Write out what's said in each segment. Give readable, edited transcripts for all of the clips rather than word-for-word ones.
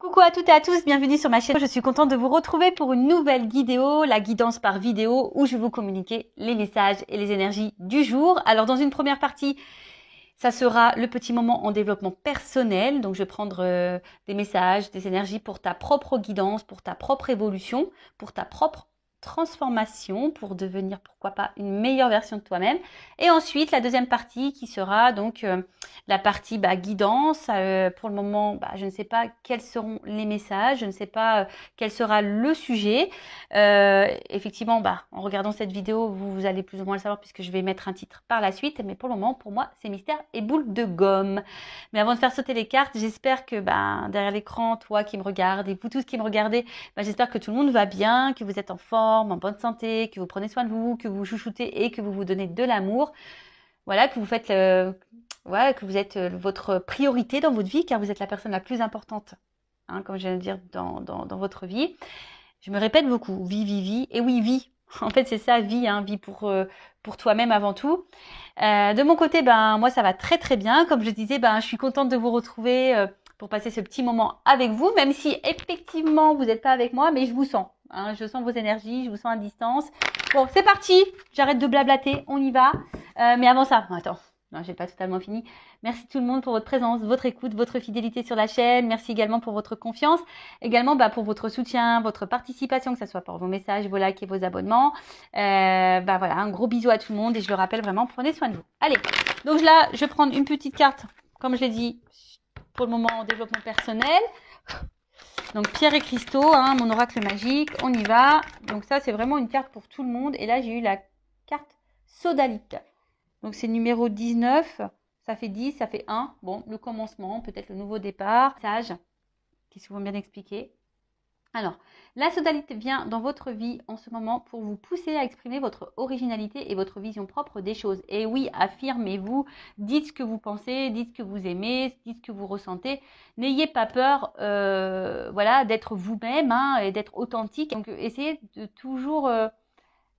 Coucou à toutes et à tous, bienvenue sur ma chaîne. Je suis contente de vous retrouver pour une nouvelle vidéo, la guidance par vidéo, où je vais vous communiquer les messages et les énergies du jour. Alors dans une première partie, ça sera le petit moment en développement personnel. Donc je vais prendre des messages, des énergies pour ta propre guidance, pour ta propre évolution, pour ta propre transformation, pour devenir pourquoi pas une meilleure version de toi-même. Et ensuite la deuxième partie qui sera donc la partie guidance. Pour le moment, je ne sais pas quels seront les messages, je ne sais pas quel sera le sujet. Effectivement, en regardant cette vidéo, vous allez plus ou moins le savoir puisque je vais mettre un titre par la suite. Mais pour le moment, pour moi, c'est mystère et boule de gomme. Mais avant de faire sauter les cartes, j'espère que derrière l'écran, toi qui me regardes et vous tous qui me regardez, j'espère que tout le monde va bien, que vous êtes en forme, en bonne santé, que vous prenez soin de vous, que vous chouchoutez et que vous vous donnez de l'amour. Voilà, que vous faites que vous êtes votre priorité dans votre vie, car vous êtes la personne la plus importante, comme je viens de dire, dans votre vie. Je me répète beaucoup, vie. Et oui, vie. En fait, c'est ça, vie, vie pour toi-même avant tout. De mon côté, moi, ça va très très bien. Comme je disais, je suis contente de vous retrouver pour passer ce petit moment avec vous, même si effectivement, vous n'êtes pas avec moi, mais je vous sens. Je sens vos énergies, je vous sens à distance. Bon, c'est parti. J'arrête de blablater, on y va. Mais avant ça, attends. Non, j'ai pas totalement fini. Merci tout le monde pour votre présence, votre écoute, votre fidélité sur la chaîne. Merci également pour votre confiance. Également pour votre soutien, votre participation, que ce soit pour vos messages, vos likes et vos abonnements. Voilà, un gros bisou à tout le monde et je le rappelle vraiment, prenez soin de vous. Allez, donc là, je vais prendre une petite carte, comme je l'ai dit, pour le moment en développement personnel. Donc pierre et cristaux, mon oracle magique, on y va. Donc ça, c'est vraiment une carte pour tout le monde. Et là, j'ai eu la carte sodalite. Donc c'est numéro 19, ça fait 10, ça fait 1. Bon, le commencement, peut-être le nouveau départ. Sage, qui est souvent bien expliqué. Alors, la sodalite vient dans votre vie en ce moment pour vous pousser à exprimer votre originalité et votre vision propre des choses. Et oui, affirmez-vous, dites ce que vous pensez, dites ce que vous aimez, dites ce que vous ressentez. N'ayez pas peur d'être vous-même et d'être authentique. Donc, essayez de toujours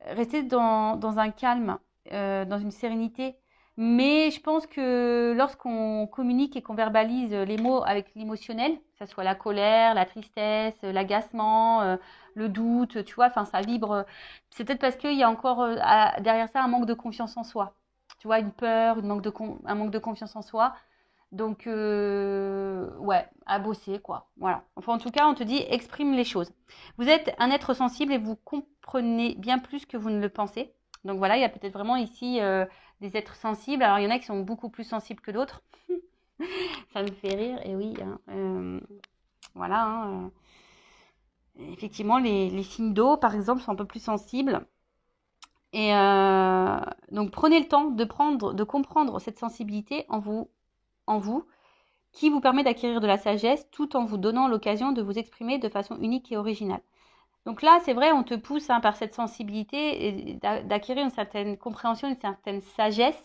rester dans un calme, dans une sérénité. Mais je pense que lorsqu'on communique et qu'on verbalise les mots avec l'émotionnel, que ce soit la colère, la tristesse, l'agacement, le doute, tu vois, ça vibre. C'est peut-être parce qu'il y a encore derrière ça un manque de confiance en soi. Tu vois, une peur, un manque de confiance en soi. Donc, à bosser, quoi. Voilà. Enfin, en tout cas, on te dit, exprime les choses. Vous êtes un être sensible et vous comprenez bien plus que vous ne le pensez. Donc voilà, il y a peut-être vraiment ici des êtres sensibles. Alors, il y en a qui sont beaucoup plus sensibles que d'autres. Ça me fait rire, et oui. Effectivement, les signes d'eau, par exemple, sont un peu plus sensibles. Et donc, prenez le temps de comprendre cette sensibilité en vous, qui vous permet d'acquérir de la sagesse tout en vous donnant l'occasion de vous exprimer de façon unique et originale. Donc là, c'est vrai, on te pousse par cette sensibilité d'acquérir une certaine compréhension, une certaine sagesse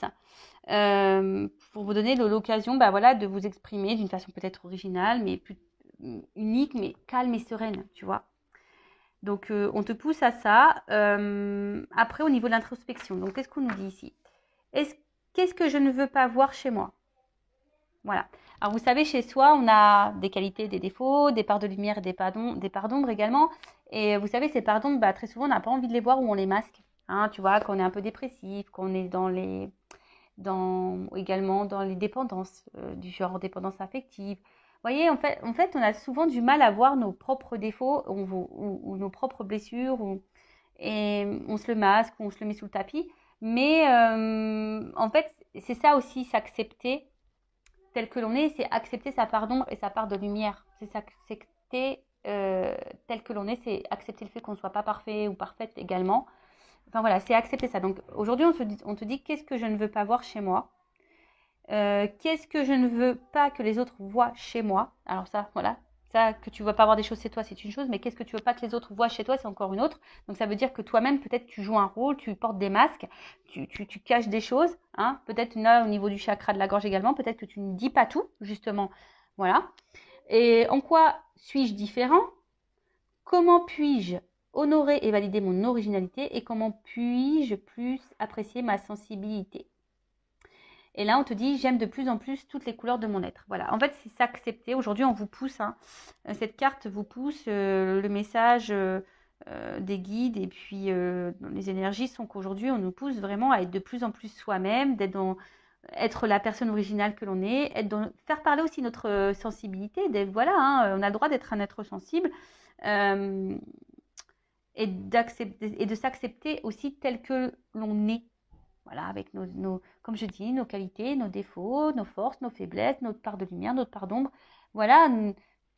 pour vous donner l'occasion de vous exprimer d'une façon peut-être originale, mais plus unique, mais calme et sereine, tu vois. Donc, on te pousse à ça. Après, au niveau de l'introspection, donc qu'est-ce qu'on nous dit ici? Qu'est-ce que je ne veux pas voir chez moi? Voilà. Alors, vous savez, chez soi, on a des qualités, des défauts, des parts de lumière et des parts d'ombre également. Et vous savez, ces parts d'ombre, très souvent, on n'a pas envie de les voir ou on les masque. Tu vois, quand on est un peu dépressif, quand on est également dans les dépendances, du genre dépendance affective. Vous voyez, en fait, on a souvent du mal à voir nos propres défauts ou nos propres blessures. Et on se le masque ou on se le met sous le tapis. Mais en fait, c'est ça aussi, s'accepter tel que l'on est, c'est accepter sa part d'ombre et sa part de lumière. C'est s'accepter tel que l'on est, c'est accepter le fait qu'on ne soit pas parfait ou parfaite également. Enfin voilà, c'est accepter ça. Donc aujourd'hui, on te dit qu'est-ce que je ne veux pas voir chez moi, qu'est-ce que je ne veux pas que les autres voient chez moi. Alors ça, voilà, ça que tu ne veux pas voir des choses chez toi, c'est une chose, mais qu'est-ce que tu veux pas que les autres voient chez toi, c'est encore une autre. Donc ça veut dire que toi-même, peut-être tu joues un rôle, tu portes des masques, tu caches des choses, peut-être là au niveau du chakra de la gorge également, peut-être que tu ne dis pas tout, justement. Voilà. Et en quoi suis-je différent? Comment puis-je honorer et valider mon originalité et comment puis-je plus apprécier ma sensibilité? Et là, on te dit, j'aime de plus en plus toutes les couleurs de mon être. Voilà, en fait, c'est s'accepter. Aujourd'hui, on vous pousse, hein. Cette carte vous pousse, le message des guides et puis les énergies sont qu'aujourd'hui, on nous pousse vraiment à être de plus en plus soi-même, être la personne originale que l'on est, faire parler aussi notre sensibilité. Voilà, hein, on a le droit d'être un être sensible euh, et de s'accepter aussi tel que l'on est. Voilà, avec comme je dis, nos qualités, nos défauts, nos forces, nos faiblesses, notre part de lumière, notre part d'ombre. Voilà,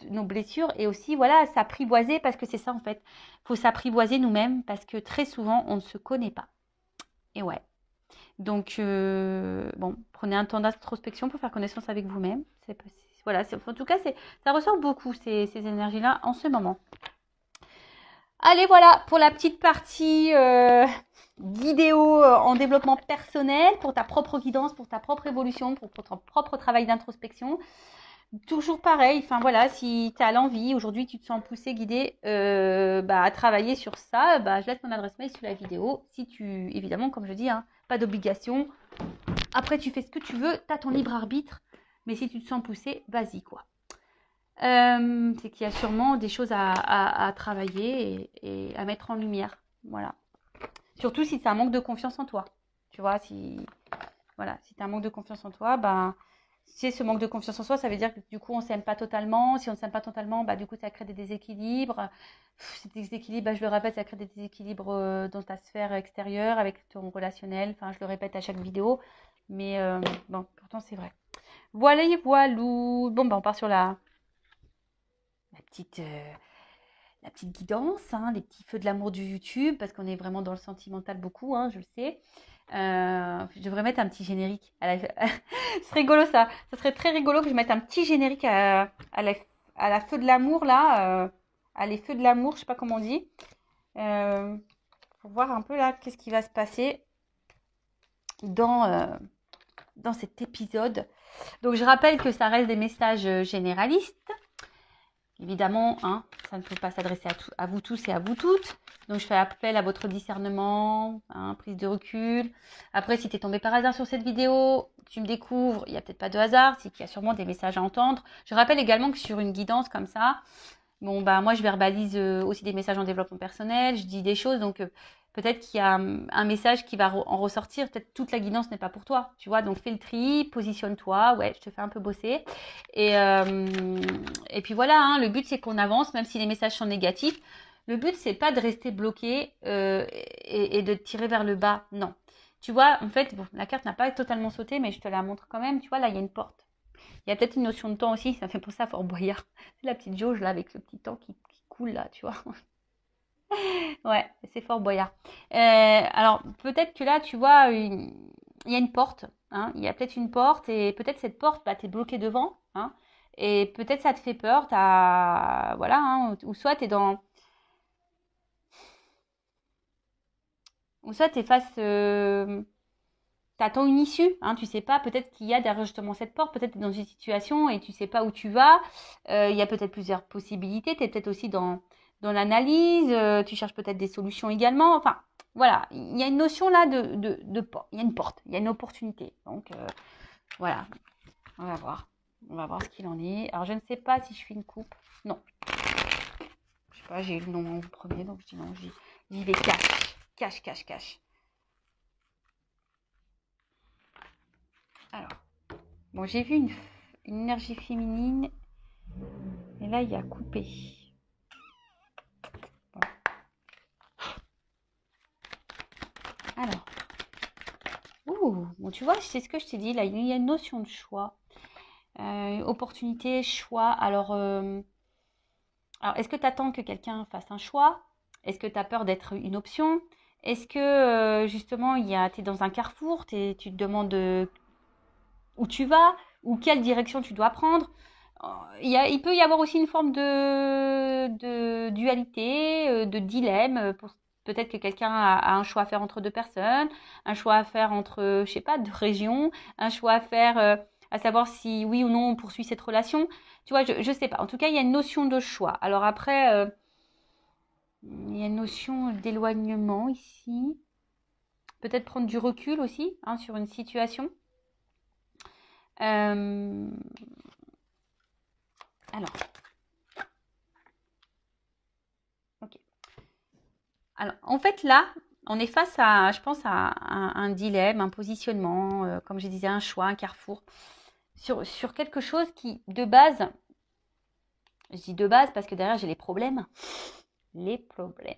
nos blessures et aussi, voilà, s'apprivoiser parce que c'est ça en fait. Il faut s'apprivoiser nous-mêmes parce que très souvent, on ne se connaît pas. Et ouais. Donc, bon, prenez un temps d'introspection pour faire connaissance avec vous-même. Voilà, en tout cas, ça ressort beaucoup ces énergies-là en ce moment. Allez, voilà pour la petite partie vidéo en développement personnel, pour ta propre guidance, pour ta propre évolution, pour ton propre travail d'introspection. Toujours pareil, enfin voilà, si tu as l'envie, aujourd'hui tu te sens poussé, guidé à travailler sur ça, je laisse mon adresse mail sous la vidéo. Si tu, évidemment, comme je dis, hein, pas d'obligation. Après, tu fais ce que tu veux, tu as ton libre arbitre, mais si tu te sens poussé, vas-y quoi. C'est qu'il y a sûrement des choses à travailler et à mettre en lumière. Voilà. Surtout si tu as un manque de confiance en toi. Tu vois, si tu as un manque de confiance en toi, si ce manque de confiance en soi, ça veut dire que du coup, on ne s'aime pas totalement. Si on ne s'aime pas totalement, du coup, ça crée des déséquilibres. Ces déséquilibres, je le répète, ça crée des déséquilibres dans ta sphère extérieure, avec ton relationnel. Enfin, je le répète à chaque vidéo. Mais bon, pourtant, c'est vrai. Voilà, voilou. Bon, on part sur la petite guidance, hein, les petits feux de l'amour du YouTube, parce qu'on est vraiment dans le sentimental beaucoup, hein, je le sais. Je devrais mettre un petit générique. C'est rigolo ça. Ça serait très rigolo que je mette un petit générique à la feu de l'amour là. À les feux de l'amour, je sais pas comment on dit. Pour voir un peu là qu'est-ce qui va se passer dans cet épisode. Donc je rappelle que ça reste des messages généralistes. Évidemment, hein, ça ne peut pas s'adresser à vous tous et à vous toutes. Donc, je fais appel à votre discernement, hein, prise de recul. Après, si tu es tombé par hasard sur cette vidéo, tu me découvres, il n'y a peut-être pas de hasard, c'est qu'il y a sûrement des messages à entendre. Je rappelle également que sur une guidance comme ça, bon, moi, je verbalise aussi des messages en développement personnel, je dis des choses, donc peut-être qu'il y a un message qui va en ressortir. Peut-être toute la guidance n'est pas pour toi, tu vois. Donc, fais le tri, positionne-toi. Ouais, je te fais un peu bosser. Et puis voilà, hein, le but, c'est qu'on avance, même si les messages sont négatifs. Le but, c'est pas de rester bloqué et de te tirer vers le bas. Non. Tu vois, en fait, bon, la carte n'a pas totalement sauté, mais je te la montre quand même. Tu vois, là, il y a une porte. Il y a peut-être une notion de temps aussi, ça fait pour ça Fort Boyard. C'est la petite jauge là avec le petit temps qui coule là, tu vois. Ouais, c'est Fort Boyard. Alors peut-être que là, tu vois, il y a une porte. Hein, il y a peut-être une porte et peut-être cette porte, t'es bloqué devant. Hein, et peut-être ça te fait peur. Voilà, hein, ou soit t'es dans, ou soit t'es face. T'attends une issue, hein, tu sais pas, peut-être qu'il y a derrière justement cette porte, peut-être que tu es dans une situation et tu sais pas où tu vas. Il y a peut-être plusieurs possibilités, tu es peut-être aussi dans l'analyse, tu cherches peut-être des solutions également. Enfin, voilà, il y a une notion là de porte, il y a une porte, il y a une opportunité. Donc, voilà, on va voir. On va voir ce qu'il en est. Alors, je ne sais pas si je fais une coupe. Non. Je sais pas, j'ai eu le nom en premier, donc je dis non, j'y vais cash. Cash, cash, cash. Alors, bon, j'ai vu une énergie féminine. Et là, il y a coupé. Bon. Alors. Ouh, bon, tu vois, c'est ce que je t'ai dit. Là, il y a une notion de choix. Opportunité, choix. Alors est-ce que tu attends que quelqu'un fasse un choix? Est-ce que tu as peur d'être une option? Est-ce que justement, tu es dans un carrefour, tu te demandes où tu vas ou quelle direction tu dois prendre? Il peut y avoir aussi une forme de dualité, de dilemme. Peut-être que quelqu'un a un choix à faire entre deux personnes, un choix à faire entre, je sais pas, deux régions, un choix à faire à savoir si oui ou non on poursuit cette relation. Tu vois, je sais pas. En tout cas, il y a une notion de choix. Alors après, il y a une notion d'éloignement ici. Peut-être prendre du recul aussi, hein, sur une situation. Alors, ok. Alors, en fait, là, on est face à, je pense, à un dilemme, un positionnement, comme je disais, un choix, un carrefour, sur quelque chose qui, de base, je dis de base parce que derrière, j'ai les problèmes. Les problèmes.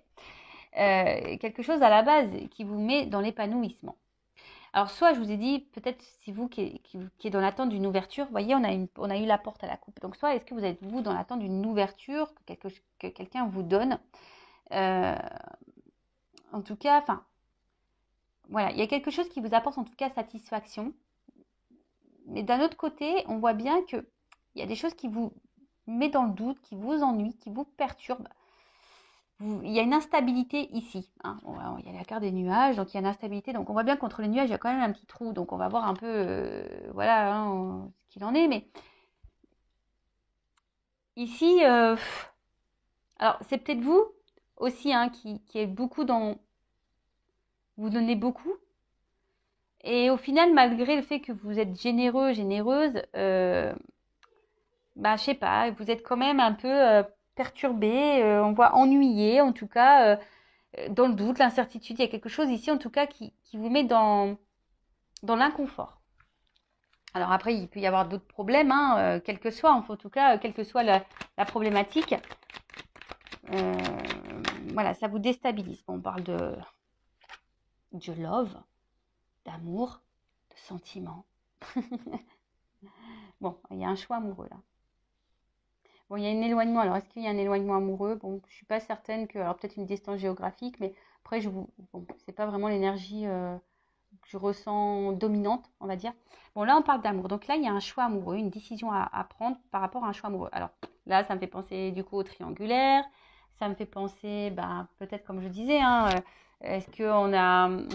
Quelque chose à la base qui vous met dans l'épanouissement. Alors, soit je vous ai dit, peut-être c'est vous qui est dans l'attente d'une ouverture. Vous voyez, on a eu la porte à la coupe. Donc, soit est-ce que vous êtes vous dans l'attente d'une ouverture que quelqu'un vous donne. En tout cas, enfin, voilà, il y a quelque chose qui vous apporte en tout cas satisfaction. Mais d'un autre côté, on voit bien qu'il y a des choses qui vous mettent dans le doute, qui vous ennuient, qui vous perturbent. Il y a une instabilité ici. Hein. Il y a la carte des nuages, donc il y a une instabilité. Donc on voit bien qu'entre les nuages, il y a quand même un petit trou. Donc on va voir un peu voilà, hein, ce qu'il en est. Mais ici, alors c'est peut-être vous aussi hein, qui est beaucoup dans... Vous donnez beaucoup. Et au final, malgré le fait que vous êtes généreux, généreuse, bah, je sais pas, vous êtes quand même un peu perturbé, on voit ennuyé, en tout cas, dans le doute, l'incertitude. Il y a quelque chose ici, en tout cas, qui vous met dans l'inconfort. Alors après, il peut y avoir d'autres problèmes, hein, quel que soit, en tout cas, quelle que soit la problématique. Voilà, ça vous déstabilise. Bon, on parle de love, d'amour, de sentiment. Bon, il y a un choix amoureux là. Bon, il y a un éloignement. Alors, est-ce qu'il y a un éloignement amoureux? Bon, je suis pas certaine que... Alors, peut-être une distance géographique, mais après, bon, c'est pas vraiment l'énergie que je ressens dominante, on va dire. Bon, là, on parle d'amour. Donc là, il y a un choix amoureux, une décision à prendre par rapport à un choix amoureux. Alors, là, ça me fait penser, du coup, au triangulaire. Ça me fait penser, ben, peut-être, comme je disais, hein, est-ce qu'on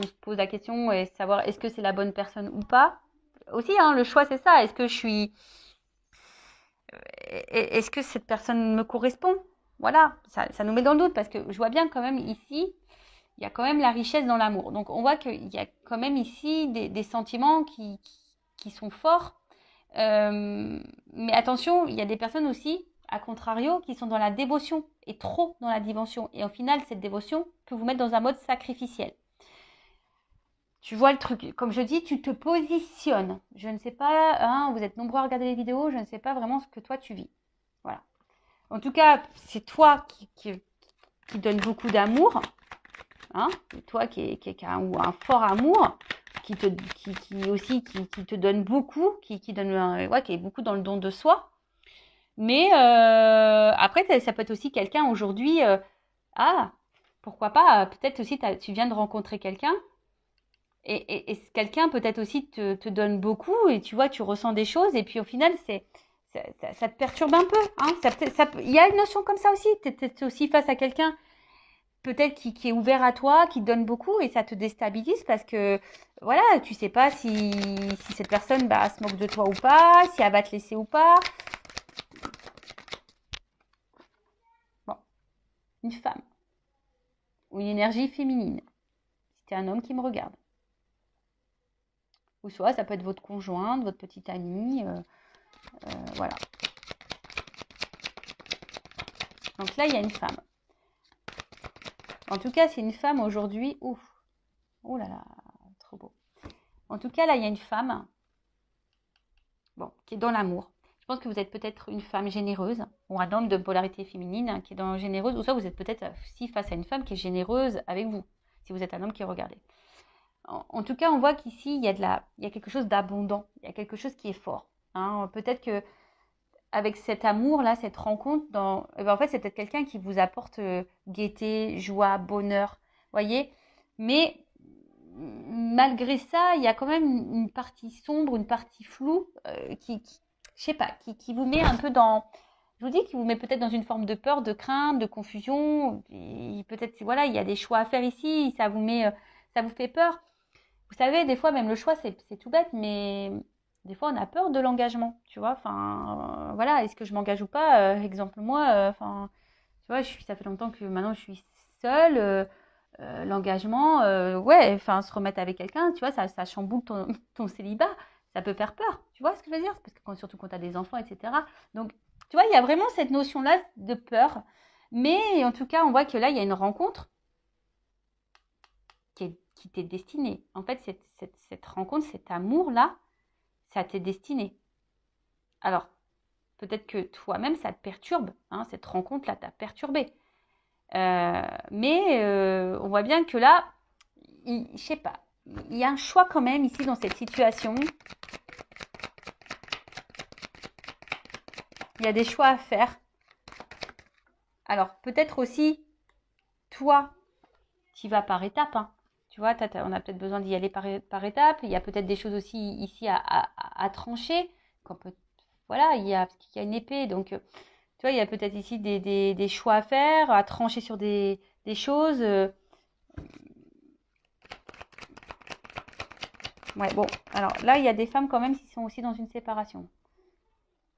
se pose la question et savoir est-ce que c'est la bonne personne ou pas? Aussi, hein, le choix, c'est ça. Est-ce que je suis... Est-ce que cette personne me correspond? Voilà, ça nous met dans le doute parce que je vois bien quand même ici, il y a quand même la richesse dans l'amour. Donc on voit qu'il y a quand même ici des sentiments qui sont forts. Mais attention, il y a des personnes aussi, à contrario, qui sont dans la dévotion et trop dans la dévotion. Et au final, cette dévotion peut vous mettre dans un mode sacrificiel. Tu vois le truc, comme je dis, tu te positionnes. Je ne sais pas, hein, vous êtes nombreux à regarder les vidéos, je ne sais pas vraiment ce que toi tu vis. Voilà. En tout cas, c'est toi qui donne beaucoup d'amour, hein, toi qui a un fort amour, qui aussi qui te donne beaucoup, qui donne, ouais, qui est beaucoup dans le don de soi. Mais après, ça peut être aussi quelqu'un aujourd'hui, ah, pourquoi pas, peut-être aussi tu viens de rencontrer quelqu'un. Et quelqu'un peut-être aussi te donne beaucoup et tu vois, tu ressens des choses et puis au final, ça te perturbe un peu. Hein, il y a une notion comme ça aussi. Tu es aussi face à quelqu'un peut-être qui est ouvert à toi, qui te donne beaucoup et ça te déstabilise parce que voilà, tu sais pas si cette personne se moque de toi ou pas, si elle va te laisser ou pas. Bon, une femme ou une énergie féminine. Si t'es un homme qui me regarde. Ou soit ça peut être votre conjointe, votre petite amie, voilà. Donc là, il y a une femme. En tout cas, c'est une femme aujourd'hui. Ouf. Oh là là, trop beau. En tout cas, là, il y a une femme, bon, qui est dans l'amour. Je pense que vous êtes peut-être une femme généreuse, ou un homme de polarité féminine hein, qui est dans généreuse, ou soit vous êtes peut-être aussi face à une femme qui est généreuse avec vous, si vous êtes un homme qui regardez. En tout cas, on voit qu'ici, il y a quelque chose d'abondant, il y a quelque chose qui est fort. Hein. Peut-être que avec cet amour-là, cette rencontre, en fait, c'est peut-être quelqu'un qui vous apporte gaieté, joie, bonheur, voyez. Mais malgré ça, il y a quand même une partie sombre, une partie floue je sais pas, qui vous met un peu dans... Je vous dis qu'il vous met peut-être dans une forme de peur, de crainte, de confusion. Peut-être, voilà, il y a des choix à faire ici, ça vous fait peur. Vous savez, des fois, même le choix, c'est tout bête, mais des fois, on a peur de l'engagement, tu vois. Enfin, voilà, est-ce que je m'engage ou pas? Exemple, moi, enfin, tu vois, ça fait longtemps que maintenant je suis seule. L'engagement, ouais, enfin, se remettre avec quelqu'un, tu vois, ça chamboule ton célibat. ça peut faire peur. Tu vois ce que je veux dire? Parce que surtout quand tu as des enfants, etc. Donc, tu vois, il y a vraiment cette notion-là de peur. Mais en tout cas, on voit que là, il y a une rencontre qui t'est destinée. En fait, cette rencontre, cet amour-là, ça t'est destiné. Alors, peut-être que toi-même, ça te perturbe. Hein, cette rencontre-là t'a perturbé. Mais on voit bien que là, je sais pas, il y a un choix quand même ici dans cette situation. Il y a des choix à faire. Alors, peut-être aussi, toi, tu vas par étapes. Hein. Tu vois, on a peut-être besoin d'y aller par étapes. Il y a peut-être des choses aussi ici à trancher. Voilà, il y a une épée. Donc, tu vois, il y a peut-être ici des choix à faire, à trancher sur des choses. Ouais, bon, alors là, il y a des femmes quand même qui sont aussi dans une séparation.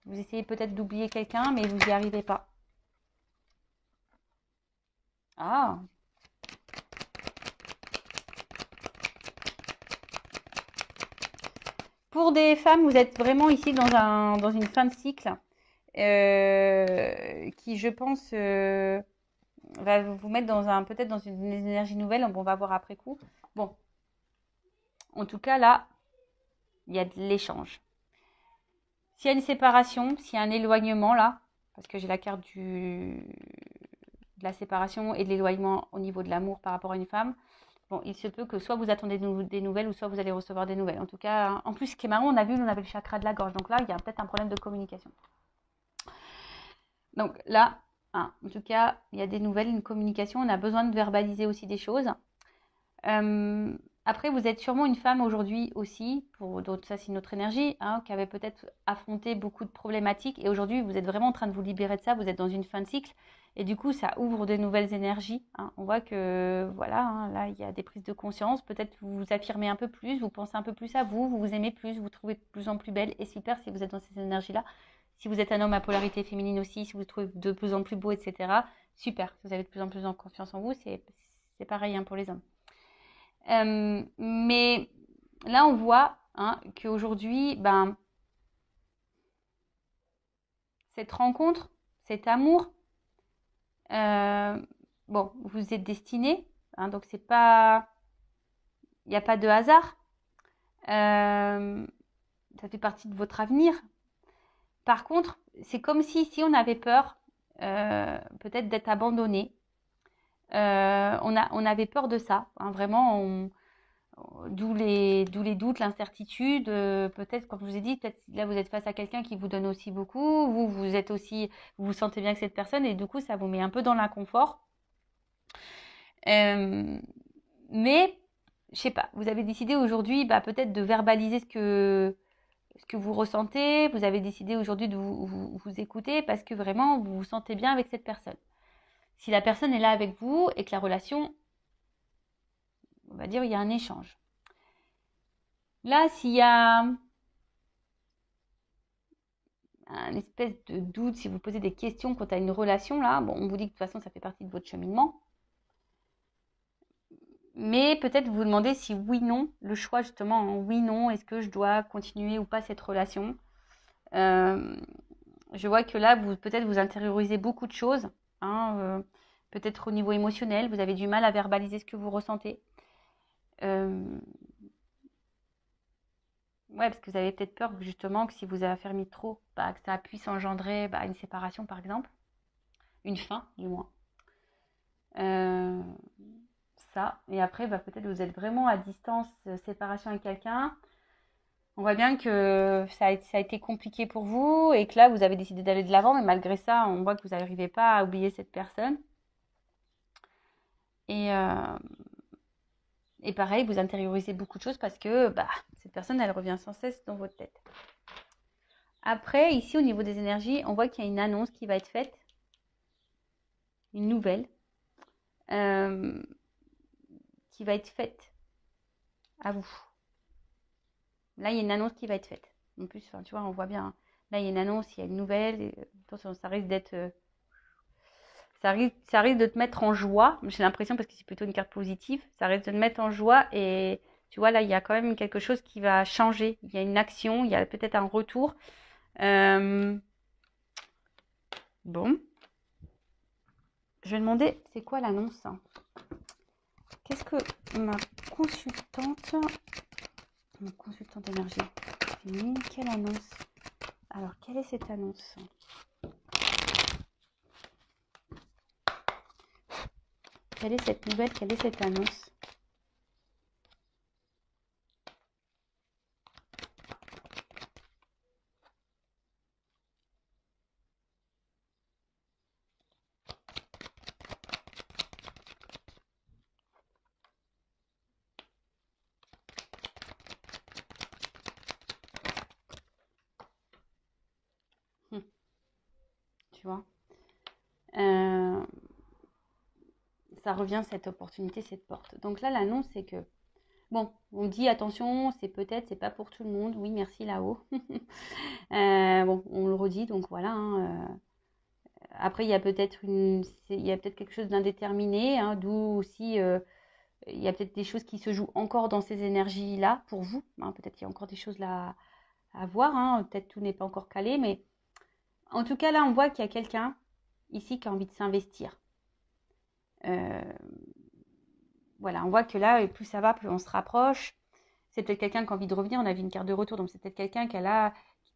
Vous essayez peut-être d'oublier quelqu'un, mais vous n'y arrivez pas. Ah, pour des femmes, vous êtes vraiment ici dans une fin de cycle qui, je pense, va vous mettre peut-être dans une énergie nouvelle. On va voir après coup. Bon, en tout cas, là, il y a de l'échange. S'il y a une séparation, s'il y a un éloignement là, parce que j'ai la carte de la séparation et de l'éloignement au niveau de l'amour par rapport à une femme, bon, il se peut que soit vous attendez des nouvelles ou soit vous allez recevoir des nouvelles. En tout cas, en plus, ce qui est marrant, on avait le chakra de la gorge. Donc là, il y a peut-être un problème de communication. Donc là, en tout cas, il y a des nouvelles, une communication. On a besoin de verbaliser aussi des choses. Après, vous êtes sûrement une femme aujourd'hui aussi, pour d'autres, ça c'est une autre énergie, hein, qui avait peut-être affronté beaucoup de problématiques. Et aujourd'hui, vous êtes vraiment en train de vous libérer de ça. Vous êtes dans une fin de cycle. Et du coup, ça ouvre de nouvelles énergies. Hein. On voit que, voilà, hein, là, il y a des prises de conscience. Peut-être vous vous affirmez un peu plus, vous pensez un peu plus à vous, vous vous aimez plus, vous vous trouvez de plus en plus belle. Et super si vous êtes dans ces énergies-là. Si vous êtes un homme à polarité féminine aussi, si vous vous trouvez de plus en plus beau, etc. Super, vous avez de plus en plus en confiance en vous. C'est pareil hein, pour les hommes. Mais là, on voit hein, qu'aujourd'hui, ben, cette rencontre, cet amour, bon, vous êtes destinés, hein, donc c'est pas, il n'y a pas de hasard. Ça fait partie de votre avenir. Par contre, c'est comme si on avait peur, peut-être d'être abandonné. On avait peur de ça, hein, vraiment. D'où les doutes, l'incertitude. Peut-être, comme je vous ai dit, peut-être là vous êtes face à quelqu'un qui vous donne aussi beaucoup. Vous êtes aussi, vous vous sentez bien avec cette personne et du coup ça vous met un peu dans l'inconfort. Mais je sais pas, vous avez décidé aujourd'hui, peut-être de verbaliser ce que vous ressentez. Vous avez décidé aujourd'hui de vous écouter parce que vraiment vous vous sentez bien avec cette personne. Si la personne est là avec vous et que la relation, on va dire, il y a un échange. Là, s'il y a un espèce de doute, si vous posez des questions quant à une relation, là, bon, on vous dit que de toute façon, ça fait partie de votre cheminement. Mais peut-être vous demandez si oui, non, le choix justement, en oui, non, est-ce que je dois continuer ou pas cette relation. Je vois que là, peut-être vous intériorisez beaucoup de choses. Hein, peut-être au niveau émotionnel, vous avez du mal à verbaliser ce que vous ressentez. Ouais, parce que vous avez peut-être peur justement que si vous avez affermi trop, que ça puisse engendrer une séparation par exemple. Une fin du moins. Ça. Et après, peut-être vous êtes vraiment à distance, séparation avec quelqu'un. On voit bien que ça a été compliqué pour vous et que là, vous avez décidé d'aller de l'avant, mais malgré ça, on voit que vous n'arrivez pas à oublier cette personne. Et pareil, vous intériorisez beaucoup de choses parce que cette personne, elle revient sans cesse dans votre tête. Après, ici, au niveau des énergies, on voit qu'il y a une annonce qui va être faite. Une nouvelle. Qui va être faite à vous. Là, il y a une annonce qui va être faite. En plus, tu vois, on voit bien. Hein. Là, il y a une annonce, il y a une nouvelle. Et, attention, ça risque d'être... ça risque de te mettre en joie. J'ai l'impression, parce que c'est plutôt une carte positive, ça risque de te mettre en joie et Tu vois, là, il y a quand même quelque chose qui va changer. Il y a une action, il y a peut-être un retour. Bon. Je vais demander, c'est quoi l'annonce? Qu'est-ce que ma consultante énergie féminine, quelle annonce? Alors, quelle est cette annonce? Quelle est cette nouvelle? Quelle est cette annonce? Tu vois, ça revient cette opportunité, cette porte. Donc là, l'annonce, c'est que, bon, on dit attention, c'est pas pour tout le monde. Oui, merci là-haut. Bon, on le redit, donc voilà. Hein, après, il y a peut-être quelque chose d'indéterminé, hein, d'où aussi il y a peut-être des choses qui se jouent encore dans ces énergies-là pour vous. Hein, peut-être qu'il y a encore des choses là à voir. Hein, peut-être tout n'est pas encore calé, mais en tout cas, là, on voit qu'il y a quelqu'un ici qui a envie de s'investir. Voilà, on voit que là, plus ça va, plus on se rapproche. C'est peut-être quelqu'un qui a envie de revenir. On a vu une carte de retour, donc c'est peut-être quelqu'un qui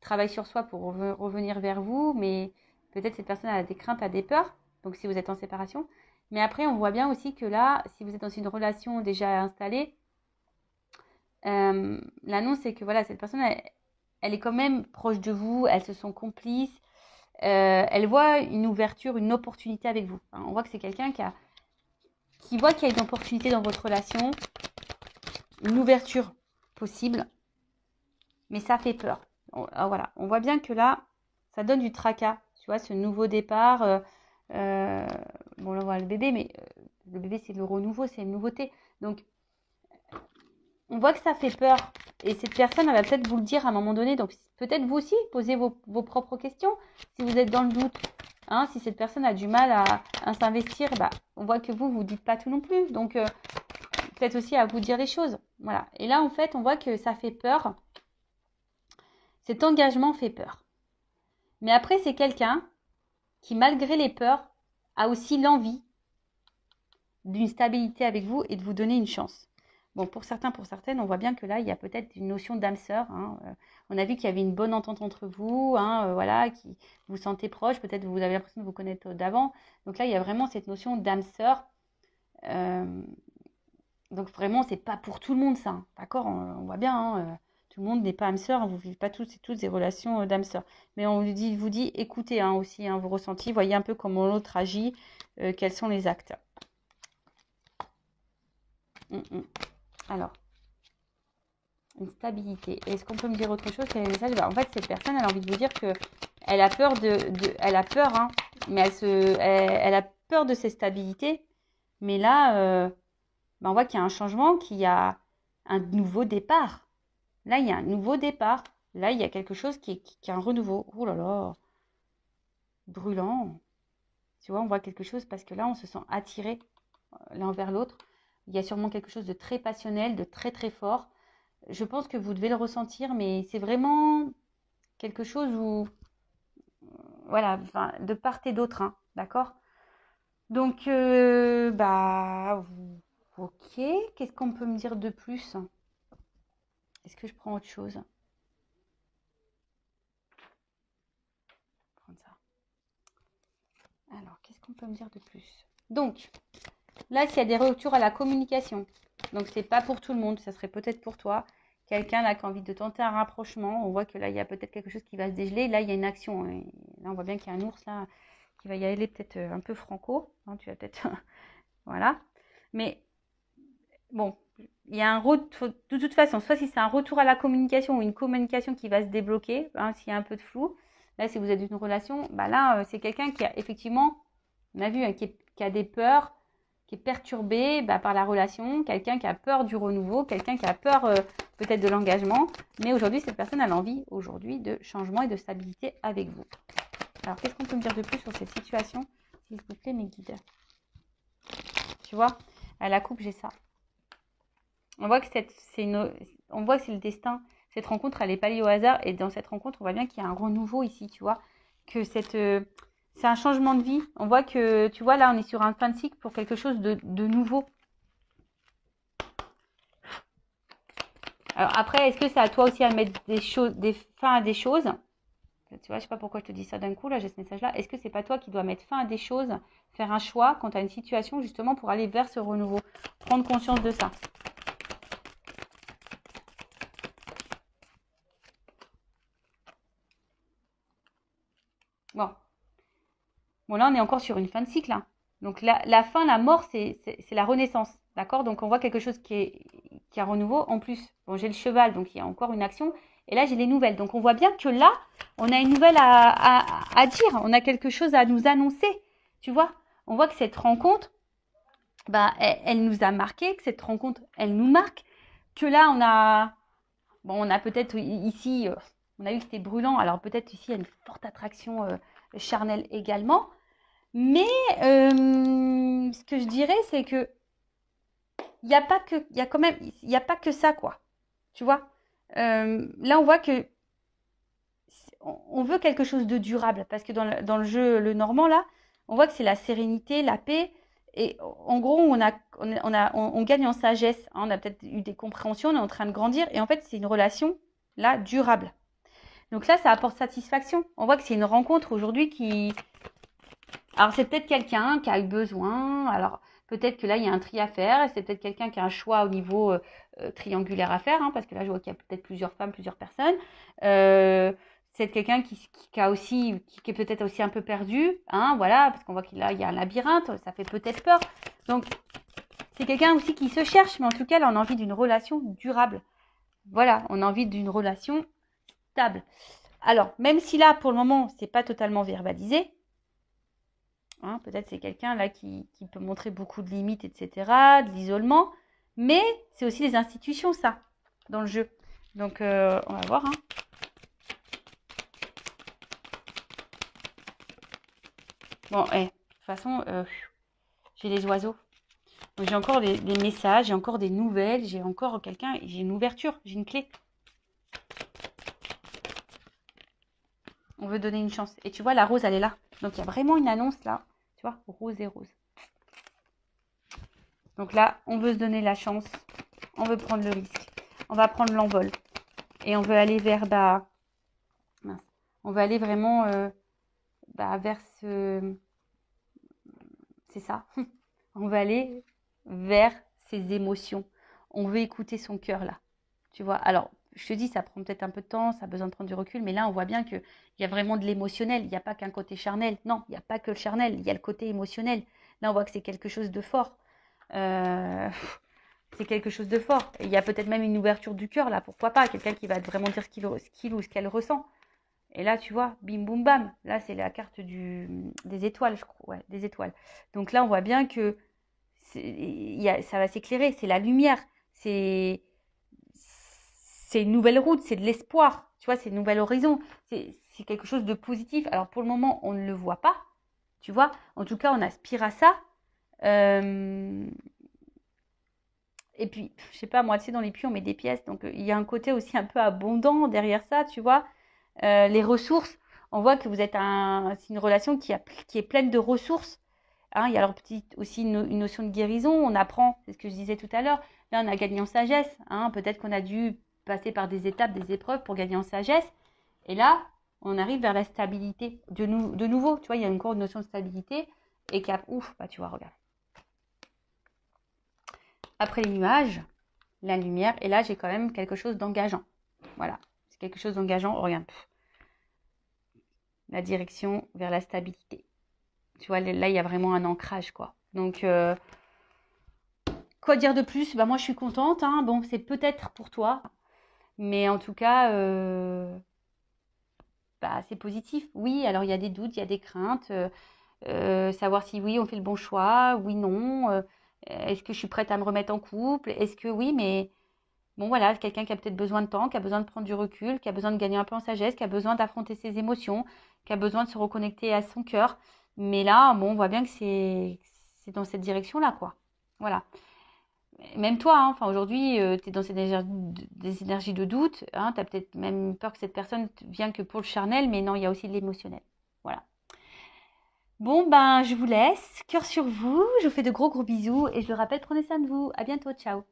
travaille sur soi pour revenir vers vous, mais peut-être cette personne a des craintes, a des peurs, donc si vous êtes en séparation. Mais après, on voit bien aussi que là, si vous êtes dans une relation déjà installée, l'annonce, c'est que voilà, cette personne, elle est quand même proche de vous, elles se sont complices, elle voit une ouverture, une opportunité avec vous. Hein, on voit que c'est quelqu'un qui voit qu'il y a une opportunité dans votre relation, une ouverture possible, mais ça fait peur. Voilà, on voit bien que là, ça donne du tracas, tu vois, ce nouveau départ. Bon, là, on voit le bébé, mais le bébé, c'est le renouveau, c'est une nouveauté. Donc, on voit que ça fait peur. Et cette personne, elle va peut-être vous le dire à un moment donné. Donc, peut-être vous aussi, posez vos propres questions si vous êtes dans le doute. Hein, si cette personne a du mal à s'investir, bah, on voit que vous dites pas tout non plus. Donc, peut-être aussi à vous dire les choses. Voilà. Et là, en fait, on voit que ça fait peur. Cet engagement fait peur. Mais après, c'est quelqu'un qui, malgré les peurs, a aussi l'envie d'une stabilité avec vous et de vous donner une chance. Bon, pour certains, pour certaines, on voit bien que là, il y a peut-être une notion d'âme sœur. Hein. On a vu qu'il y avait une bonne entente entre vous, hein, voilà, qui vous vous sentez proche. Peut-être vous avez l'impression de vous connaître d'avant. Donc là, il y a vraiment cette notion d'âme sœur. Donc vraiment, c'est pas pour tout le monde ça. Hein. D'accord, on voit bien. Hein, tout le monde n'est pas âme sœur. Hein, vous ne vivez pas toutes des relations d'âme sœur. Mais on vous dit, écoutez hein, aussi hein, vos ressentis. Voyez un peu comment l'autre agit. Quels sont les actes. Alors, une stabilité. Est-ce qu'on peut me dire autre chose? Quel est le message? En fait, cette personne, elle a envie de vous dire que elle a peur elle a peur, hein, mais elle a peur de ses stabilités. Mais là, on voit qu'il y a un changement, qu'il y a un nouveau départ. Là, il y a un nouveau départ. Là, il y a quelque chose qui est un renouveau. Oh là là, brûlant. Tu vois, on voit quelque chose parce que là, on se sent attiré l'un vers l'autre. Il y a sûrement quelque chose de très passionnel, de très très fort. Je pense que vous devez le ressentir, mais c'est vraiment quelque chose où, voilà, enfin, de part et d'autre, hein, d'accord? Donc, bah, ok. Qu'est-ce qu'on peut me dire de plus? Est-ce que je prends autre chose? Prendre ça. Alors, qu'est-ce qu'on peut me dire de plus? Donc, là, s'il y a des retours à la communication, donc c'est pas pour tout le monde, ça serait peut-être pour toi. Quelqu'un là qui a envie de tenter un rapprochement, on voit que là, il y a peut-être quelque chose qui va se dégeler. Là, il y a une action. Hein. Là, on voit bien qu'il y a un ours là qui va y aller peut-être un peu franco. Hein, tu vas peut-être... voilà. Mais bon, il y a un retour... De toute façon, soit si c'est un retour à la communication ou une communication qui va se débloquer, hein, s'il y a un peu de flou. Là, si vous êtes dans une relation, bah là, c'est quelqu'un qui a effectivement, on a vu, hein, qui a des peurs, qui est perturbé par la relation, quelqu'un qui a peur du renouveau, quelqu'un qui a peur peut-être de l'engagement. Mais aujourd'hui, cette personne a l'envie aujourd'hui de changement et de stabilité avec vous. Alors, qu'est-ce qu'on peut me dire de plus sur cette situation? S'il vous plaît, mes guides. Tu vois, à la coupe, j'ai ça. On voit que on voit que c'est le destin. Cette rencontre, elle n'est pas liée au hasard. Et dans cette rencontre, on voit bien qu'il y a un renouveau ici, tu vois. Que c'est un changement de vie. On voit que, tu vois, là, on est sur un fin de cycle pour quelque chose de nouveau. Alors après, est-ce que c'est à toi aussi à mettre des fins à des choses? Tu vois, je sais pas pourquoi je te dis ça d'un coup, là, j'ai ce message-là. Est-ce que c'est pas toi qui dois mettre fin à des choses, faire un choix quand tu as une situation, justement, pour aller vers ce renouveau? Prendre conscience de ça. Bon. Bon, là, on est encore sur une fin de cycle, hein. Donc, la fin, la mort, c'est la renaissance. D'accord? Donc, on voit quelque chose qui est un renouveau. En plus, bon, j'ai le cheval, donc il y a encore une action. Et là, j'ai les nouvelles. Donc, on voit bien que là, on a une nouvelle à dire. On a quelque chose à nous annoncer. Tu vois? On voit que cette rencontre, bah, elle nous a marqué, que cette rencontre, elle nous marque. Que là, on a peut-être ici, on a vu que c'était brûlant. Alors, peut-être ici, il y a une forte attraction charnelle également. Mais ce que je dirais, c'est que il y a pas que, il y a quand même, il y a pas que ça, quoi. Tu vois? Là, on voit que on veut quelque chose de durable parce que dans le jeu le normand là, on voit que c'est la sérénité, la paix. Et en gros, on gagne en sagesse, hein. On a peut-être eu des compréhensions, on est en train de grandir. Et en fait, c'est une relation là durable. Donc là, ça apporte satisfaction. On voit que c'est une rencontre aujourd'hui qui, alors, c'est peut-être quelqu'un qui a eu besoin. Alors, peut-être que là, il y a un tri à faire. C'est peut-être quelqu'un qui a un choix au niveau triangulaire à faire, hein, parce que là, je vois qu'il y a peut-être plusieurs femmes, plusieurs personnes. C'est quelqu'un qui a aussi, qui est peut-être aussi un peu perdu, hein, voilà, parce qu'on voit qu'il il y a un labyrinthe, ça fait peut-être peur. Donc, c'est quelqu'un aussi qui se cherche, mais en tout cas, là, on a envie d'une relation durable. Voilà, on a envie d'une relation stable. Alors, même si là, pour le moment, c'est pas totalement verbalisé, hein, peut-être c'est quelqu'un là qui peut montrer beaucoup de limites, etc., de l'isolement, mais c'est aussi les institutions, ça, dans le jeu. Donc, on va voir. Hein. Bon, de toute façon, j'ai les oiseaux. J'ai encore des messages, j'ai encore des nouvelles, j'ai encore quelqu'un, j'ai une ouverture, j'ai une clé. On veut donner une chance. Et tu vois, la rose, elle est là. Donc, il y a vraiment une annonce là. Tu vois, rose et rose. Donc là, on veut se donner la chance. On veut prendre le risque. On va prendre l'envol. Et on veut aller vers, on veut aller vraiment vers c'est ça. On veut aller vers ses émotions. On veut écouter son cœur là. Tu vois, alors, je te dis, ça prend peut-être un peu de temps, ça a besoin de prendre du recul, mais là, on voit bien qu'il y a vraiment de l'émotionnel. Il n'y a pas qu'un côté charnel. Non, il n'y a pas que le charnel, il y a le côté émotionnel. Là, on voit que c'est quelque chose de fort. C'est quelque chose de fort. Et il y a peut-être même une ouverture du cœur, là, pourquoi pas, quelqu'un qui va vraiment dire ce qu'il ou ce qu'elle ressent. Et là, tu vois, bim, boum, bam. Là, c'est la carte des étoiles, je crois. Ouais, des étoiles. Donc là, on voit bien que ça va s'éclairer. C'est la lumière. C'est une nouvelle route. C'est de l'espoir. Tu vois, c'est un nouvel horizon. C'est quelque chose de positif. Alors, pour le moment, on ne le voit pas. Tu vois, en tout cas, on aspire à ça. Et puis, je sais pas, moi, tu sais, dans les puits, on met des pièces. Donc, il y a un côté aussi un peu abondant derrière ça, tu vois. Les ressources, on voit que vous êtes c'est une relation qui est pleine de ressources. Hein, il y a alors aussi une notion de guérison. On apprend, c'est ce que je disais tout à l'heure. Là, on a gagné en sagesse. Hein, peut-être qu'on a dû passer par des étapes, des épreuves pour gagner en sagesse. Et là, on arrive vers la stabilité. De nouveau, tu vois, il y a encore une notion de stabilité. Et ouf, bah tu vois, regarde. Après les nuages, la lumière. Et là, j'ai quand même quelque chose d'engageant. Voilà, c'est quelque chose d'engageant. Regarde. La direction vers la stabilité. Tu vois, là, il y a vraiment un ancrage, quoi. Donc, quoi dire de plus? Bah, moi, je suis contente. Hein. Bon, c'est peut-être pour toi. Mais en tout cas, c'est positif. Oui, alors il y a des doutes, il y a des craintes. Savoir si oui, on fait le bon choix. Oui, non. Est-ce que je suis prête à me remettre en couple? Est-ce que oui, mais... Bon, voilà, c'est quelqu'un qui a peut-être besoin de temps, qui a besoin de prendre du recul, qui a besoin de gagner un peu en sagesse, qui a besoin d'affronter ses émotions, qui a besoin de se reconnecter à son cœur. Mais là, bon, on voit bien que c'est dans cette direction-là, quoi. Voilà. même toi, hein, enfin aujourd'hui, tu es dans des énergies de doute, hein, tu as peut-être même peur que cette personne vienne que pour le charnel, mais non, il y a aussi de l'émotionnel. Voilà. Bon, ben, je vous laisse. Cœur sur vous. Je vous fais de gros bisous. Et je le rappelle, prenez soin de vous. À bientôt. Ciao.